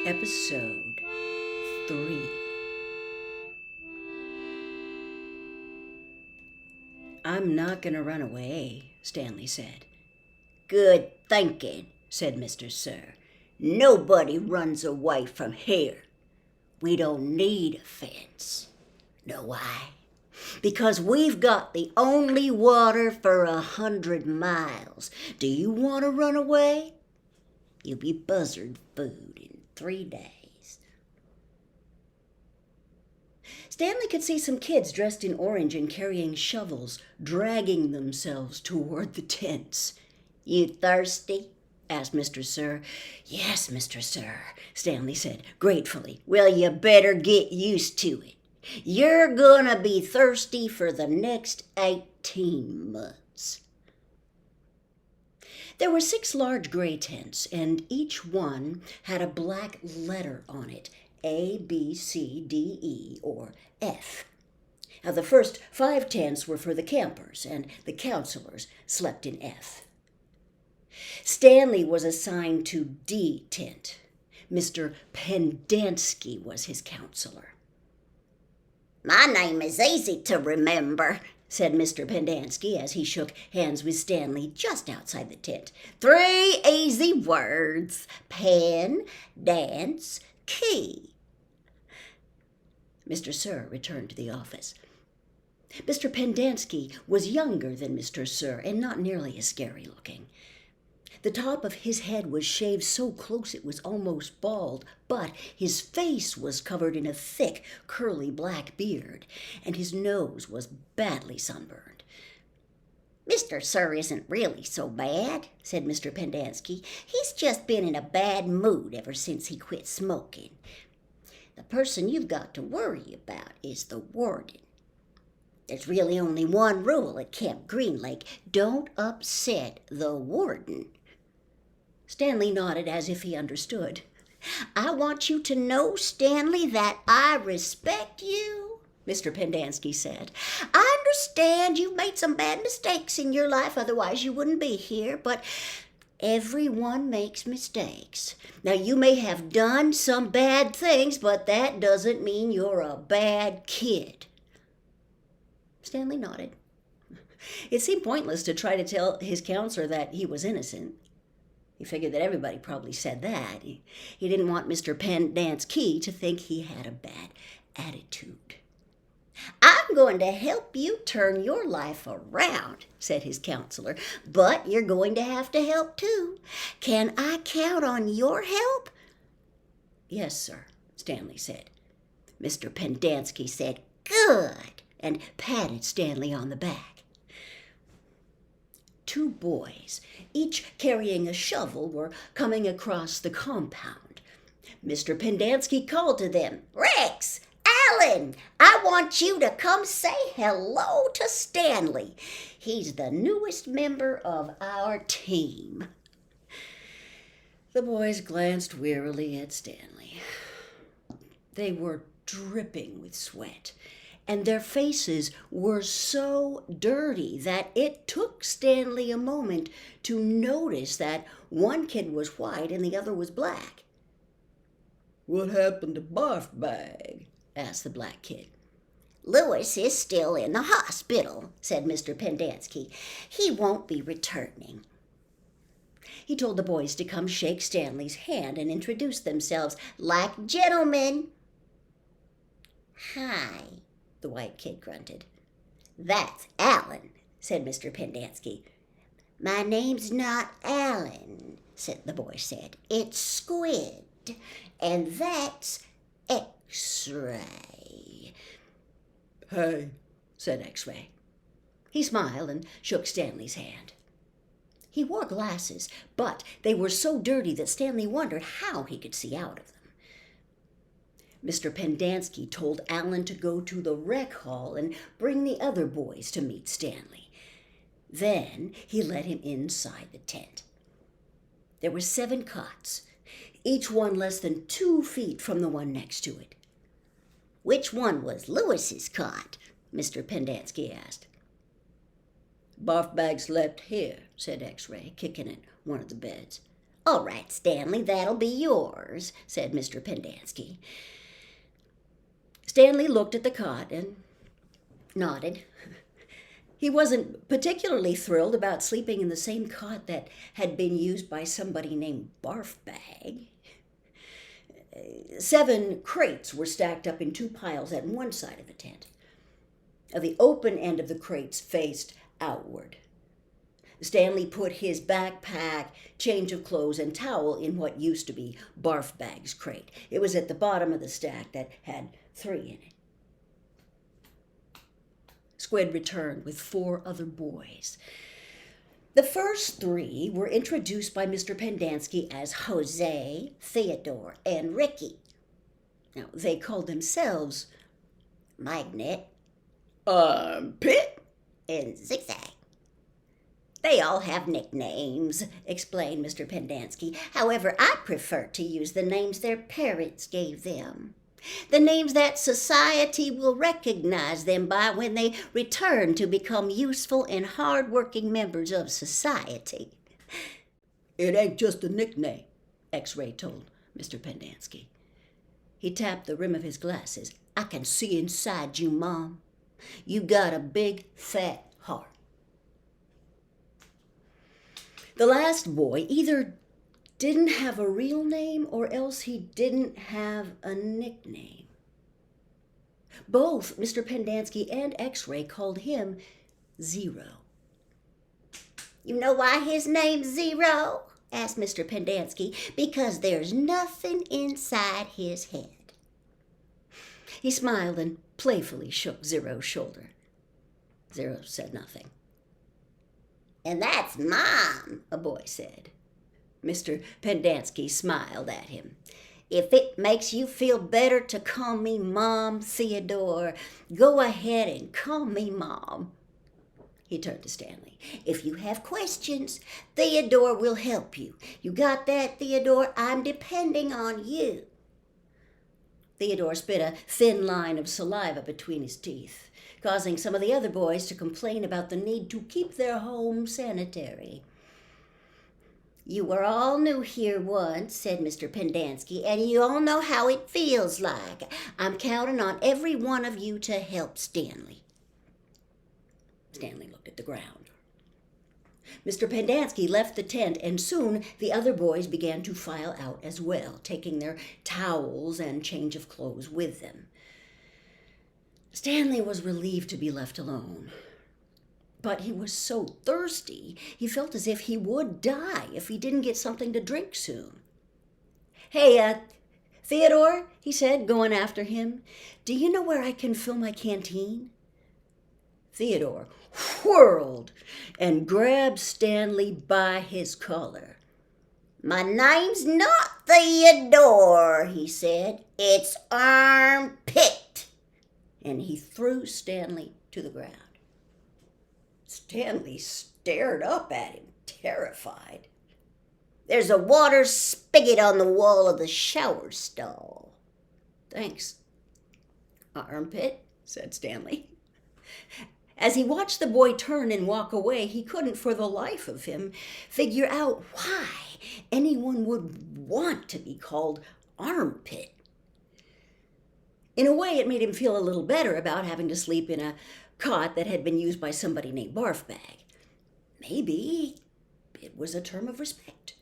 Episode 3. "I'm not going to run away," Stanley said. "Good thinking," said Mr. Sir. "Nobody runs away from here. We don't need a fence. Know why? Because we've got the only water for 100 miles. Do you want to run away? You'll be buzzard food in 3 days. Stanley could see some kids dressed in orange and carrying shovels, dragging themselves toward the tents. "You thirsty?" asked Mr. Sir. "Yes, Mr. Sir," Stanley said gratefully. "Well, you better get used to it. You're gonna be thirsty for the next 18 months. There were 6 large gray tents, and each one had a black letter on it, A, B, C, D, E, or F. Now, the first 5 tents were for the campers, and the counselors slept in F. Stanley was assigned to D tent. Mr. Pendanski was his counselor. "My name is easy to remember," said Mr. Pendanski as he shook hands with Stanley just outside the tent. "3 easy words: pen, dance, key." Mr. Sir returned to the office. Mr. Pendanski was younger than Mr. Sir and not nearly as scary looking. The top of his head was shaved so close it was almost bald, but his face was covered in a thick, curly black beard, and his nose was badly sunburned. "Mr. Sir isn't really so bad," said Mr. Pendanski. "He's just been in a bad mood ever since he quit smoking. The person you've got to worry about is the warden. There's really only one rule at Camp Green Lake: don't upset the warden." Stanley nodded as if he understood. "I want you to know, Stanley, that I respect you," Mr. Pendanski said. "I understand you've made some bad mistakes in your life, otherwise you wouldn't be here, but everyone makes mistakes. Now, you may have done some bad things, but that doesn't mean you're a bad kid." Stanley nodded. It seemed pointless to try to tell his counselor that he was innocent. He figured that everybody probably said that. He didn't want Mr. Pendanski to think he had a bad attitude. "I'm going to help you turn your life around," said his counselor, "but you're going to have to help too. Can I count on your help?" "Yes, sir," Stanley said. Mr. Pendanski said, "Good," and patted Stanley on the back. 2 boys, each carrying a shovel, were coming across the compound. Mr. Pendanski called to them, "Rex, Alan, I want you to come say hello to Stanley. He's the newest member of our team." The boys glanced wearily at Stanley. They were dripping with sweat, and their faces were so dirty that it took Stanley a moment to notice that one kid was white and the other was black. "What happened to Barf Bag?" asked the black kid. "Lewis is still in the hospital," said Mr. Pendanski. "He won't be returning." He told the boys to come shake Stanley's hand and introduce themselves. "Like gentlemen." "Hi," the white kid grunted. "That's Alan," said Mr. Pendanski. "My name's not Alan," the boy said. "It's Squid, and that's X-Ray." "Hey," said X-Ray. He smiled and shook Stanley's hand. He wore glasses, but they were so dirty that Stanley wondered how he could see out of them. Mr. Pendanski told Alan to go to the rec hall and bring the other boys to meet Stanley. Then he led him inside the tent. There were 7 cots, each one less than 2 feet from the one next to it. "Which one was Lewis's cot?" Mr. Pendanski asked. "Barf Bag slept here," said X-Ray, kicking at one of the beds. All right, Stanley, that'll be yours, said Mr. Pendanski. Stanley looked at the cot and nodded. He wasn't particularly thrilled about sleeping in the same cot that had been used by somebody named Barfbag. 7 crates were stacked up in 2 piles at one side of the tent. The open end of the crates faced outward. Stanley put his backpack, change of clothes, and towel in what used to be Barfbag's crate. It was at the bottom of the stack that had 3 in it. Squid returned with 4 other boys. The first 3 were introduced by Mr. Pendanski as Jose, Theodore, and Ricky. Now, they called themselves Magnet, Armpit, and Zigzag. They all have nicknames, explained Mr. Pendanski. However, I prefer to use the names their parents gave them. The names that society will recognize them by when they return to become useful and hard-working members of society. It ain't just a nickname, X-Ray told Mr. Pendanski. He tapped the rim of his glasses. I can see inside you, Mom. You got a big, fat heart. The last boy either didn't have a real name or else he didn't have a nickname. Both Mr. Pendanski and X-Ray called him Zero. You know why his name's Zero? Asked Mr. Pendanski. Because there's nothing inside his head. He smiled and playfully shook Zero's shoulder. Zero said nothing. And that's Mom, a boy said. Mr. Pendanski smiled at him. If it makes you feel better to call me Mom, Theodore, go ahead and call me Mom. He turned to Stanley. If you have questions, Theodore will help you. You got that, Theodore? I'm depending on you. Theodore spit a thin line of saliva between his teeth, causing some of the other boys to complain about the need to keep their home sanitary. You were all new here once, said Mr. Pendanski, and you all know how it feels like. I'm counting on every one of you to help Stanley. Stanley looked at the ground. Mr. Pendanski left the tent, and soon the other boys began to file out as well, taking their towels and change of clothes with them. Stanley was relieved to be left alone. But he was so thirsty, he felt as if he would die if he didn't get something to drink soon. Hey, Theodore, he said, going after him, do you know where I can fill my canteen? Theodore whirled and grabbed Stanley by his collar. My name's not Theodore, he said. It's Armpit. And he threw Stanley to the ground. Stanley stared up at him, terrified. There's a water spigot on the wall of the shower stall. Thanks, Armpit, said Stanley. As he watched the boy turn and walk away, he couldn't for the life of him figure out why anyone would want to be called Armpit. In a way, it made him feel a little better about having to sleep in a cot that had been used by somebody named Barfbag. Maybe it was a term of respect.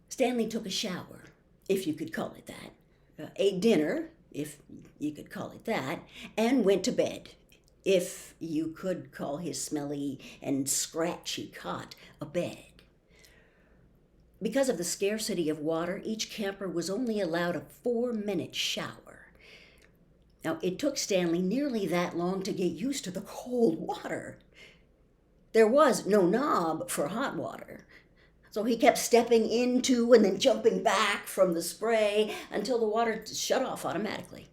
Stanley took a shower, if you could call it that, ate dinner, if you could call it that, and went to bed, if you could call his smelly and scratchy cot a bed. Because of the scarcity of water, each camper was only allowed a 4-minute shower. Now, it took Stanley nearly that long to get used to the cold water. There was no knob for hot water, so he kept stepping into and then jumping back from the spray until the water shut off automatically.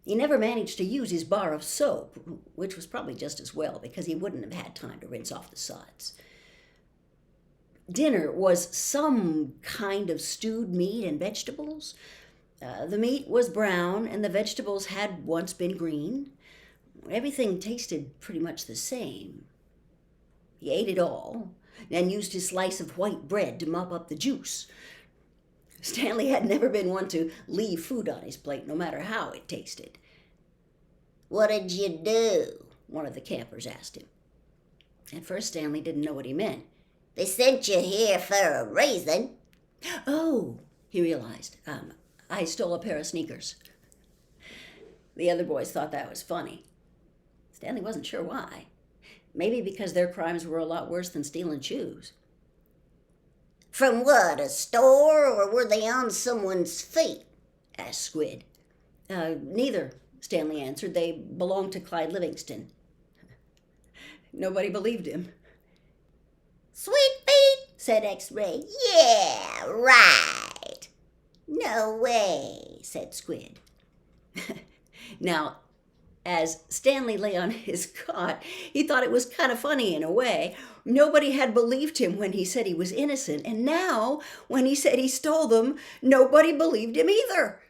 He never managed to use his bar of soap, which was probably just as well because he wouldn't have had time to rinse off the suds. Dinner was some kind of stewed meat and vegetables. The meat was brown and the vegetables had once been green. Everything tasted pretty much the same. He ate it all, and used his slice of white bread to mop up the juice. Stanley had never been one to leave food on his plate, no matter how it tasted. "What did you do?" One of the campers asked him. At first, Stanley didn't know what he meant. "They sent you here for a reason." Oh, he realized. I stole a pair of sneakers. The other boys thought that was funny. Stanley wasn't sure why. Maybe because their crimes were a lot worse than stealing shoes. "From what, a store, or were they on someone's feet?" asked Squid. Neither, Stanley answered. They belonged to Clyde Livingston. Nobody believed him. "Sweet feet," said X-Ray. "Yeah, right." "No way," said Squid. Now, as Stanley lay on his cot, he thought it was kind of funny in a way. Nobody had believed him when he said he was innocent, and now, when he said he stole them, nobody believed him either.